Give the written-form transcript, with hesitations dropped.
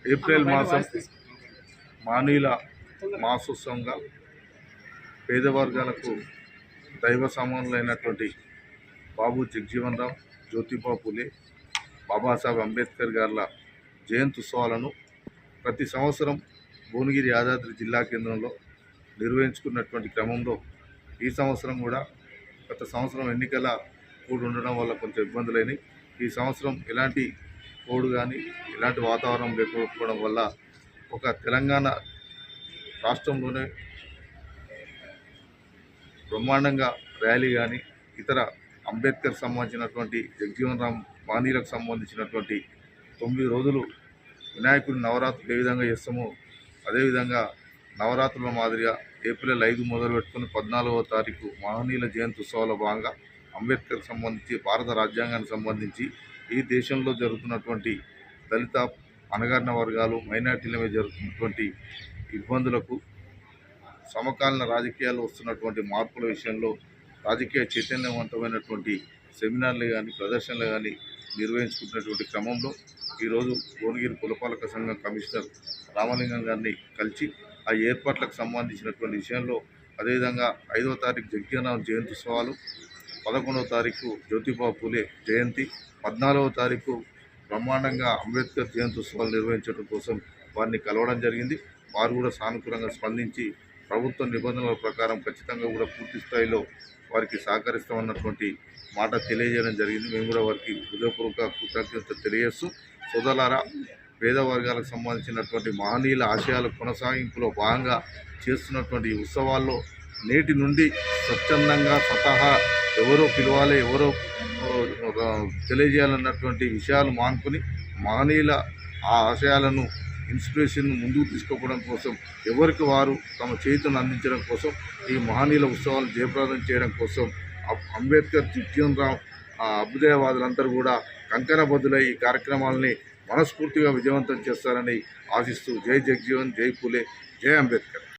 April మాసం మానీల మాసోత్సవంగా పేద వర్గాలకు దైవ సమానులైనటువంటి బాబు జగజీవన్ రామ్, జ్యోతిబా పూలే, బాబాసాహెబ్ అంబేద్కర్ గార్ల జయంతి ఉత్సవాలను ప్రతి సంవత్సరం భువనగిరి యాదాద్రి జిల్లా కేంద్రంలో నిర్వహించుకున్నటువంటి క్రమంలో ఈ సంవత్సరం కూడా గత సంవత్సరం ఎన్నికల కోడ్ ఉండడం వల్ల కొంచెం ఇబ్బందులైనవి. ఈ సంవత్సరం ఎలాంటి కోడ్ కానీ ఎలాంటి వాతావరణం లేకపోవడం వల్ల ఒక తెలంగాణ రాష్ట్రంలోనే బ్రహ్మాండంగా ర్యాలీ కానీ ఇతర అంబేద్కర్ సంబంధించినటువంటి జగజీవన్ రామ్ బాణీలకు సంబంధించినటువంటి 9 రోజులు వినాయకుడి నవరాత్రులు ఏ విధంగా చేస్తామో అదేవిధంగా నవరాత్రుల మాదిరిగా ఏప్రిల్ 5 మొదలు పెట్టుకుని 14వ తారీఖు మహనీయుల జయంతి ఉత్సవాల భాగంగా అంబేద్కర్ సంబంధించి భారత రాజ్యాంగానికి సంబంధించి ఈ దేశంలో జరుగుతున్నటువంటి దళిత అణగారిన వర్గాలు మైనార్టీల మీద జరుగుతున్నటువంటి ఇబ్బందులకు సమకాలీన రాజకీయాల్లో వస్తున్నటువంటి మార్పుల విషయంలో రాజకీయ చైతన్యవంతమైనటువంటి సెమినార్లు కానీ ప్రదర్శనలు కానీ నిర్వహించుకుంటున్నటువంటి క్రమంలో ఈరోజు భువనగిరి పురపాలక సంఘం కమిషనర్ రామలింగం గారిని కలిసి ఆ ఏర్పాట్లకు సంబంధించినటువంటి విషయంలో అదేవిధంగా 5వ తారీఖు జగజీవన్ రామ్ జయంతి ఉత్సవాలు, 11వ తారీఖు జ్యోతిబా పూలే జయంతి, 14వ తారీఖు బ్రహ్మాండంగా అంబేద్కర్ జయంతి ఉత్సవాలు నిర్వహించడం కోసం వారిని కలవడం జరిగింది. వారు కూడా సానుకూలంగా స్పందించి ప్రభుత్వ నిబంధనల ప్రకారం ఖచ్చితంగా కూడా పూర్తి స్థాయిలో వారికి సహకరిస్తామన్నటువంటి మాట తెలియజేయడం జరిగింది. మేము కూడా వారికి హృదయపూర్వక కృతజ్ఞత తెలియజేస్తూ సోదరులారా, పేద వర్గాలకు సంబంధించినటువంటి మహనీయుల ఆశయాల కొనసాగింపులో భాగంగా చేస్తున్నటువంటి ఉత్సవాల్లో నేటి నుండి స్వచ్ఛందంగా స్వతహా ఎవరో పిలవాలి ఎవరో తెలియజేయాలన్నటువంటి విషయాలు మానుకొని మహనీయుల ఆ ఆశయాలను ఇన్స్పిరేషన్ ముందుకు తీసుకోవడం కోసం ఎవరికి వారు తమ చేతులను అందించడం కోసం ఈ మహనీయుల ఉత్సవాలు జయప్రదం చేయడం కోసం అంబేద్కర్ జగజీవన్ రామ్ అభ్యుదయవాదులందరూ కూడా కంకణబద్దులై ఈ కార్యక్రమాలని మనస్ఫూర్తిగా విజయవంతం చేస్తారని ఆశిస్తూ జై జగజీవన్, జై పూలే, జై అంబేద్కర్.